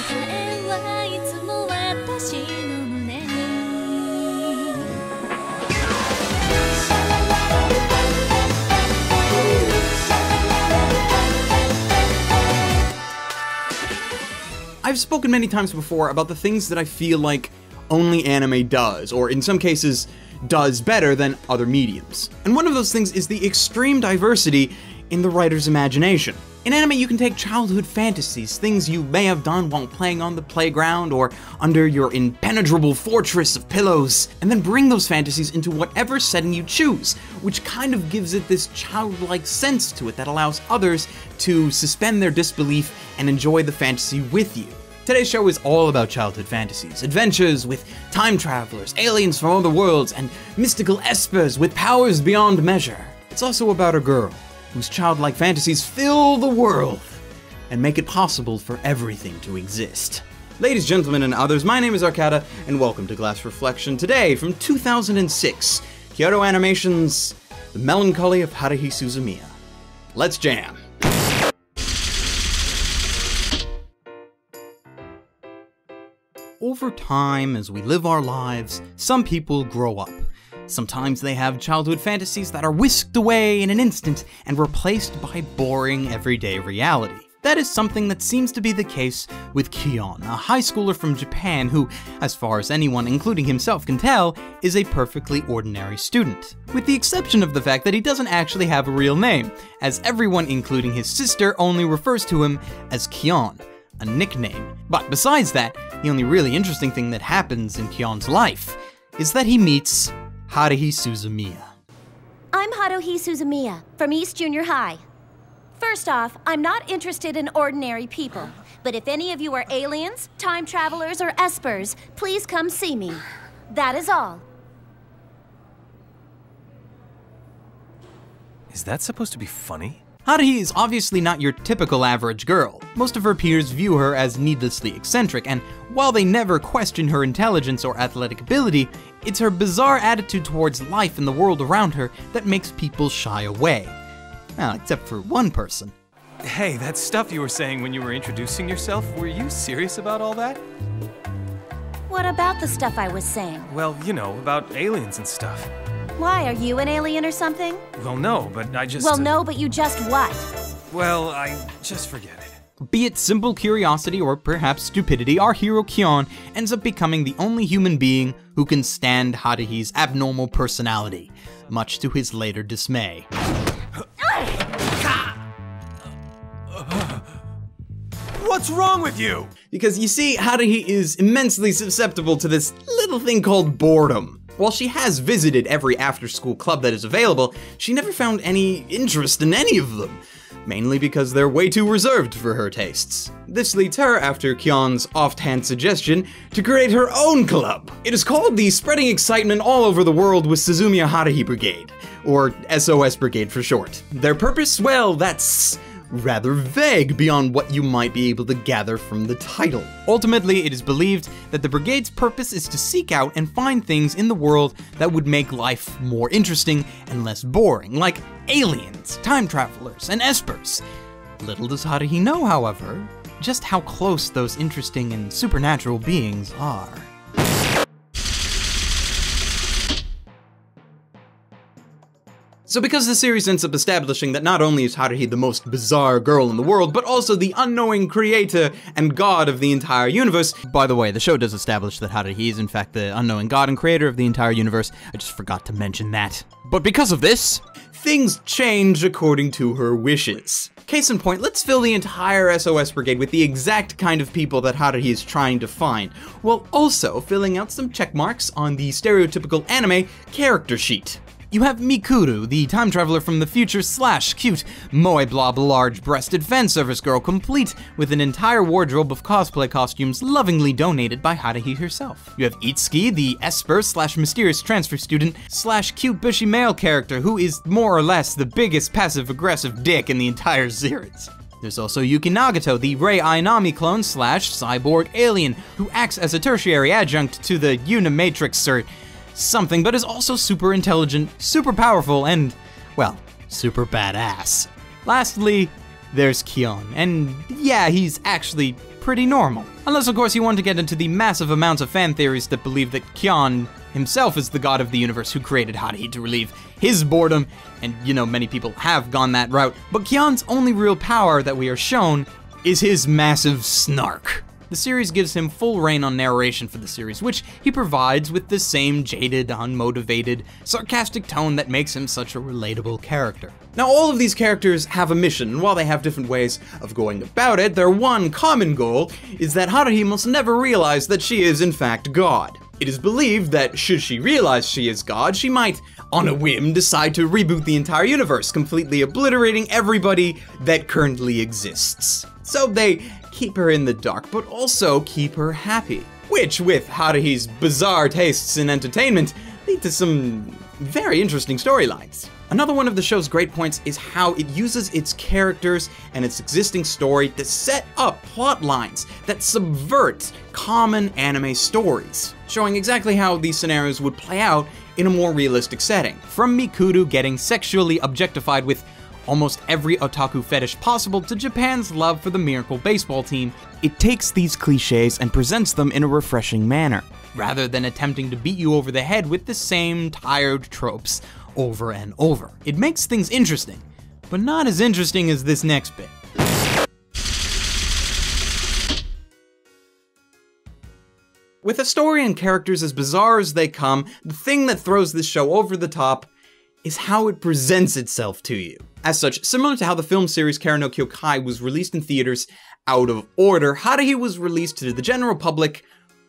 えはいつも私の胸に I've spoken many times before about the things that I feel like only anime does, or in some cases, does better than other mediums. And one of those things is the extreme diversity in the writer's imagination. In anime, you can take childhood fantasies, things you may have done while playing on the playground or under your impenetrable fortress of pillows, and then bring those fantasies into whatever setting you choose, which kind of gives it this childlike sense to it that allows others to suspend their disbelief and enjoy the fantasy with you. Today's show is all about childhood fantasies, adventures with time travelers, aliens from other worlds, and mystical espers with powers beyond measure. It's also about a girl whose childlike fantasies fill the world and make it possible for everything to exist. Ladies, gentlemen, and others, my name is Arcada, and welcome to Glass Reflection. Today, from 2006, Kyoto Animation's The Melancholy of Haruhi Suzumiya. Let's jam! Over time, as we live our lives, some people grow up. Sometimes they have childhood fantasies that are whisked away in an instant and replaced by boring everyday reality. That is something that seems to be the case with Kion, a high schooler from Japan who, as far as anyone, including himself, can tell, is a perfectly ordinary student. With the exception of the fact that he doesn't actually have a real name, as everyone, including his sister, only refers to him as Kion, a nickname. But besides that, the only really interesting thing that happens in Kion's life is that he meets Haruhi Suzumiya. I'm Haruhi Suzumiya from East Junior High. First off, I'm not interested in ordinary people, but if any of you are aliens, time travelers, or espers, please come see me. That is all. Is that supposed to be funny? Haruhi is obviously not your typical average girl. Most of her peers view her as needlessly eccentric, and while they never question her intelligence or athletic ability, it's her bizarre attitude towards life and the world around her that makes people shy away. Well, except for one person. Hey, that stuff you were saying when you were introducing yourself, were you serious about all that? What about the stuff I was saying? Well, you know, about aliens and stuff. Why, are you an alien or something? Well, no, but I just... Well, no, but you just what? Well, I just forget it. Be it simple curiosity or perhaps stupidity, our hero Kion ends up becoming the only human being who can stand Haruhi's abnormal personality, much to his later dismay. What's wrong with you? Because you see, Haruhi is immensely susceptible to this little thing called boredom. While she has visited every after-school club that is available, she never found any interest in any of them, mainly because they're way too reserved for her tastes. This leads her, after Kion's offhand suggestion, to create her own club. It is called the Spreading Excitement All Over the World with Suzumiya Haruhi Brigade, or SOS Brigade for short. Their purpose? Well, that's rather vague beyond what you might be able to gather from the title. Ultimately, it is believed that the brigade's purpose is to seek out and find things in the world that would make life more interesting and less boring, like aliens, time travelers, and espers. Little does Haruhi know, however, just how close those interesting and supernatural beings are. So because the series ends up establishing that not only is Haruhi the most bizarre girl in the world, but also the unknowing creator and god of the entire universe. By the way, the show does establish that Haruhi is in fact the unknowing god and creator of the entire universe. I just forgot to mention that. But because of this, things change according to her wishes. Case in point, let's fill the entire SOS Brigade with the exact kind of people that Haruhi is trying to find, while also filling out some check marks on the stereotypical anime character sheet. You have Mikuru, the time traveler from the future / cute moe blob large-breasted fan service girl, complete with an entire wardrobe of cosplay costumes lovingly donated by Haruhi herself. You have Itsuki, the esper / mysterious transfer student / cute bushy male character who is more or less the biggest passive-aggressive dick in the entire series. There's also Yuki Nagato, the Rei Ayanami clone / cyborg alien who acts as a tertiary adjunct to the Unimatrix or something, but is also super intelligent, super powerful, and, well, super badass. Lastly, there's Kion, and yeah, he's actually pretty normal. Unless, of course, you want to get into the massive amounts of fan theories that believe that Kyon himself is the god of the universe who created Haruhi to relieve his boredom, and you know, many people have gone that route, but Kyon's only real power that we are shown is his massive snark. The series gives him full reign on narration for the series, which he provides with the same jaded, unmotivated, sarcastic tone that makes him such a relatable character. Now, all of these characters have a mission, and while they have different ways of going about it, their one common goal is that Haruhi must never realize that she is in fact God. It is believed that should she realize she is God, she might, on a whim, decide to reboot the entire universe, completely obliterating everybody that currently exists. So they keep her in the dark, but also keep her happy. Which, with Haruhi's bizarre tastes in entertainment, lead to some very interesting storylines. Another one of the show's great points is how it uses its characters and its existing story to set up plot lines that subvert common anime stories, showing exactly how these scenarios would play out in a more realistic setting. From Mikuru getting sexually objectified with almost every otaku fetish possible to Japan's love for the Miracle baseball team, it takes these cliches and presents them in a refreshing manner, rather than attempting to beat you over the head with the same tired tropes over and over. It makes things interesting, but not as interesting as this next bit. With a story and characters as bizarre as they come, the thing that throws this show over the top is how it presents itself to you. As such, similar to how the film series Kara no Kyokai was released in theaters out of order, Haruhi was released to the general public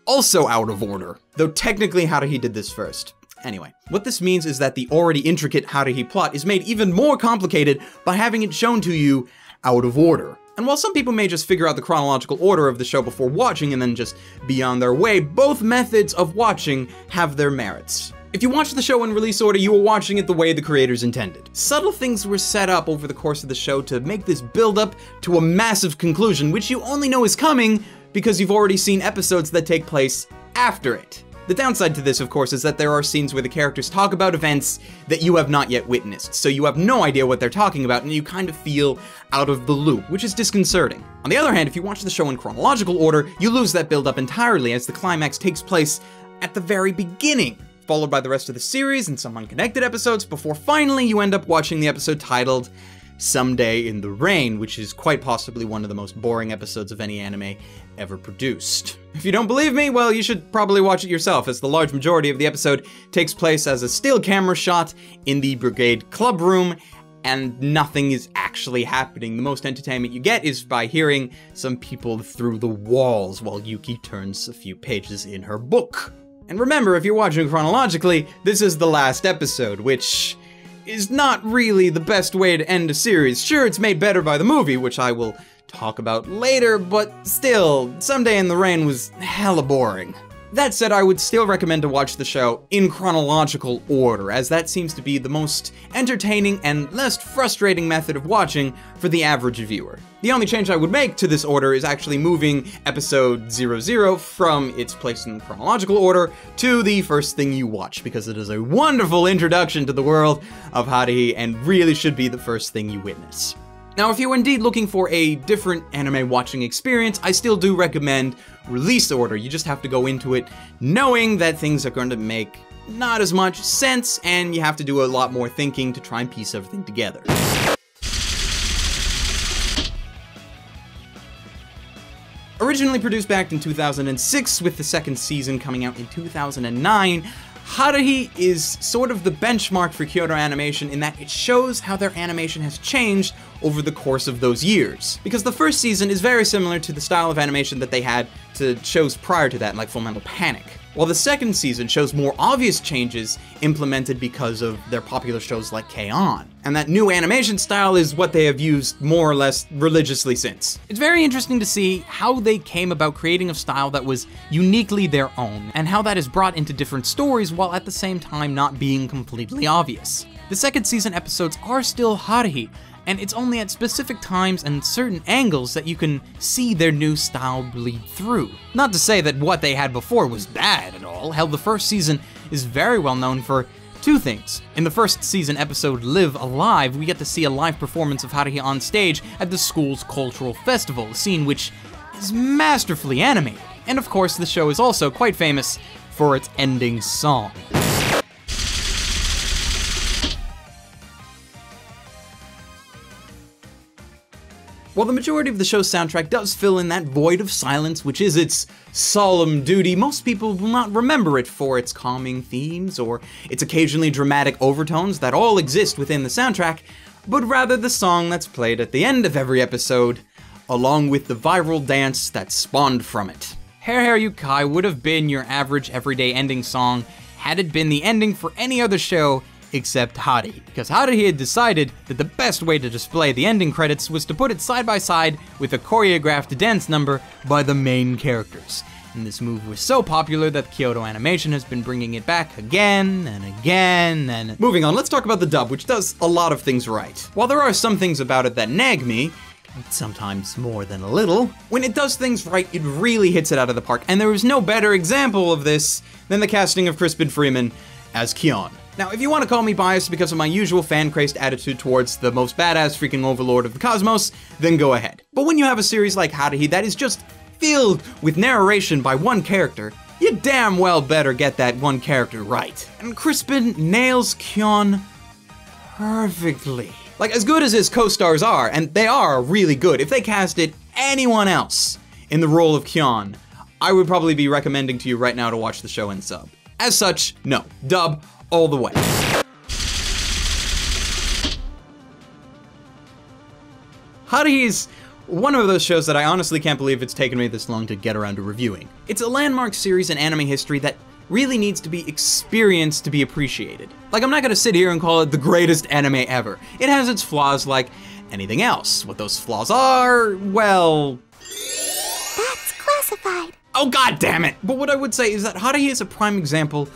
also out of order, though technically Haruhi did this first. Anyway, what this means is that the already intricate Haruhi plot is made even more complicated by having it shown to you out of order. And while some people may just figure out the chronological order of the show before watching and then just be on their way, both methods of watching have their merits. If you watch the show in release order, you are watching it the way the creators intended. Subtle things were set up over the course of the show to make this build up to a massive conclusion, which you only know is coming because you've already seen episodes that take place after it. The downside to this, of course, is that there are scenes where the characters talk about events that you have not yet witnessed, so you have no idea what they're talking about and you kind of feel out of the loop, which is disconcerting. On the other hand, if you watch the show in chronological order, you lose that build up entirely as the climax takes place at the very beginning, followed by the rest of the series and some unconnected episodes before finally you end up watching the episode titled Someday in the Rain, which is quite possibly one of the most boring episodes of any anime ever produced. If you don't believe me, well, you should probably watch it yourself, as the large majority of the episode takes place as a still camera shot in the Brigade Club room, and nothing is actually happening. The most entertainment you get is by hearing some people through the walls while Yuki turns a few pages in her book. And remember, if you're watching chronologically, this is the last episode, which is not really the best way to end a series. Sure, it's made better by the movie, which I will talk about later, but still, Someday in the Rain was hella boring. That said, I would still recommend to watch the show in chronological order, as that seems to be the most entertaining and less frustrating method of watching for the average viewer. The only change I would make to this order is actually moving episode 00 from its place in chronological order to the first thing you watch, because it is a wonderful introduction to the world of Haruhi and really should be the first thing you witness. Now, if you're indeed looking for a different anime watching experience, I still do recommend release order. You just have to go into it knowing that things are going to make not as much sense, and you have to do a lot more thinking to try and piece everything together. Originally produced back in 2006, with the second season coming out in 2009, Haruhi is sort of the benchmark for Kyoto Animation in that it shows how their animation has changed over the course of those years. Because the first season is very similar to the style of animation that they had to shows prior to that, like Fullmetal Panic. While the second season shows more obvious changes implemented because of their popular shows like K-On! And that new animation style is what they have used more or less religiously since. It's very interesting to see how they came about creating a style that was uniquely their own, and how that is brought into different stories while at the same time not being completely obvious. The second season episodes are still Haruhi, and it's only at specific times and certain angles that you can see their new style bleed through. Not to say that what they had before was bad at all. Hell, the first season is very well known for two things. In the first season episode Live Alive, we get to see a live performance of Haruhi on stage at the school's cultural festival, a scene which is masterfully animated. And of course, the show is also quite famous for its ending song. While the majority of the show's soundtrack does fill in that void of silence, which is its solemn duty, most people will not remember it for its calming themes or its occasionally dramatic overtones that all exist within the soundtrack, but rather the song that's played at the end of every episode, along with the viral dance that spawned from it. Hair Yukai would have been your average everyday ending song had it been the ending for any other show except Haruhi, because Haruhi had decided that the best way to display the ending credits was to put it side by side with a choreographed dance number by the main characters. And this move was so popular that Kyoto Animation has been bringing it back again and again and... Moving on, let's talk about the dub, which does a lot of things right. While there are some things about it that nag me, sometimes more than a little, when it does things right, it really hits it out of the park, and there is no better example of this than the casting of Crispin Freeman as Kyon. Now, if you want to call me biased because of my usual fan-crazed attitude towards the most badass freaking overlord of the cosmos, then go ahead. But when you have a series like Haruhi that is just filled with narration by one character, you damn well better get that one character right. And Crispin nails Kyon perfectly. Like, as good as his co-stars are, and they are really good, if they casted anyone else in the role of Kyon, I would probably be recommending to you right now to watch the show in sub. As such, no, dub all the way. Haruhi is one of those shows that I honestly can't believe it's taken me this long to get around to reviewing. It's a landmark series in anime history that really needs to be experienced to be appreciated. Like, I'm not gonna sit here and call it the greatest anime ever. It has its flaws like anything else. What those flaws are, well... That's classified. Oh, god damn it! But what I would say is that Haruhi is a prime example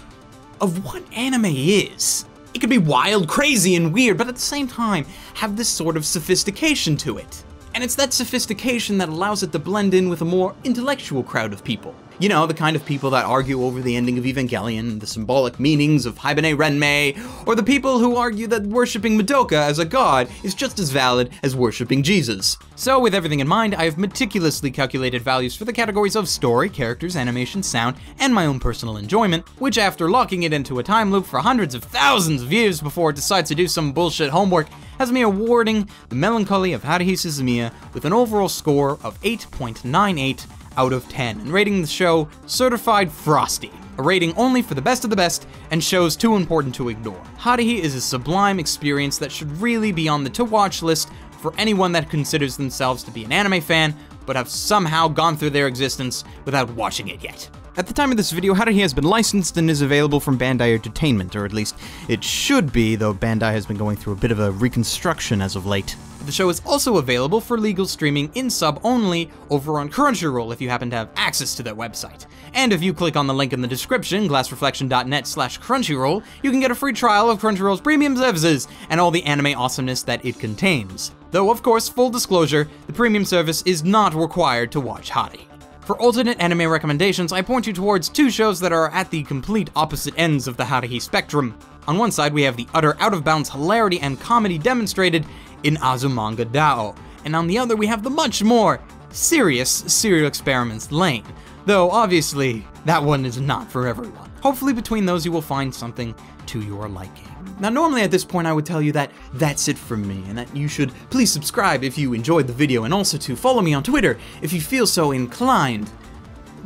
of what anime is. It could be wild, crazy, and weird, but at the same time, have this sort of sophistication to it. And it's that sophistication that allows it to blend in with a more intellectual crowd of people. You know, the kind of people that argue over the ending of Evangelion, the symbolic meanings of Haibane Renmei, or the people who argue that worshipping Madoka as a god is just as valid as worshipping Jesus. So with everything in mind, I have meticulously calculated values for the categories of story, characters, animation, sound, and my own personal enjoyment, which after locking it into a time loop for hundreds of thousands of years before it decides to do some bullshit homework, has me awarding The Melancholy of Haruhi Suzumiya with an overall score of 8.98 out of 10, and rating the show Certified Frosty, a rating only for the best of the best and shows too important to ignore. Haruhi is a sublime experience that should really be on the to-watch list for anyone that considers themselves to be an anime fan, but have somehow gone through their existence without watching it yet. At the time of this video, Haruhi has been licensed and is available from Bandai Entertainment, or at least it should be, though Bandai has been going through a bit of a reconstruction as of late. The show is also available for legal streaming in sub only over on Crunchyroll if you happen to have access to their website. And if you click on the link in the description, glassreflection.net/Crunchyroll, you can get a free trial of Crunchyroll's premium services and all the anime awesomeness that it contains. Though, of course, full disclosure, the premium service is not required to watch Haruhi. For alternate anime recommendations, I point you towards two shows that are at the complete opposite ends of the Haruhi spectrum. On one side, we have the utter out-of-bounds hilarity and comedy demonstrated in Azumanga Dao, and on the other, we have the much more serious Serial Experiments Lane, though obviously, that one is not for everyone. Hopefully between those you will find something to your liking. Now normally at this point I would tell you that that's it from me, and that you should please subscribe if you enjoyed the video, and also to follow me on Twitter if you feel so inclined.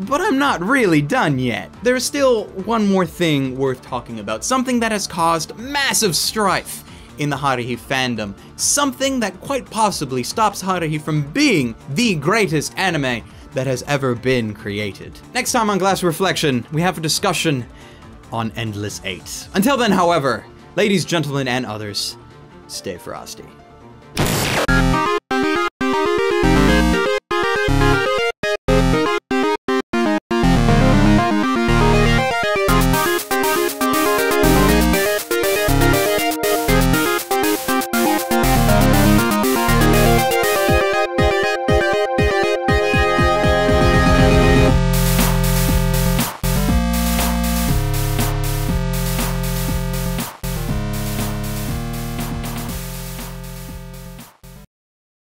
But I'm not really done yet. There is still one more thing worth talking about, something that has caused massive strife in the Haruhi fandom, something that quite possibly stops Haruhi from being the greatest anime that has ever been created. Next time on Glass Reflection, we have a discussion on Endless 8. Until then, however, ladies, gentlemen, and others, stay frosty.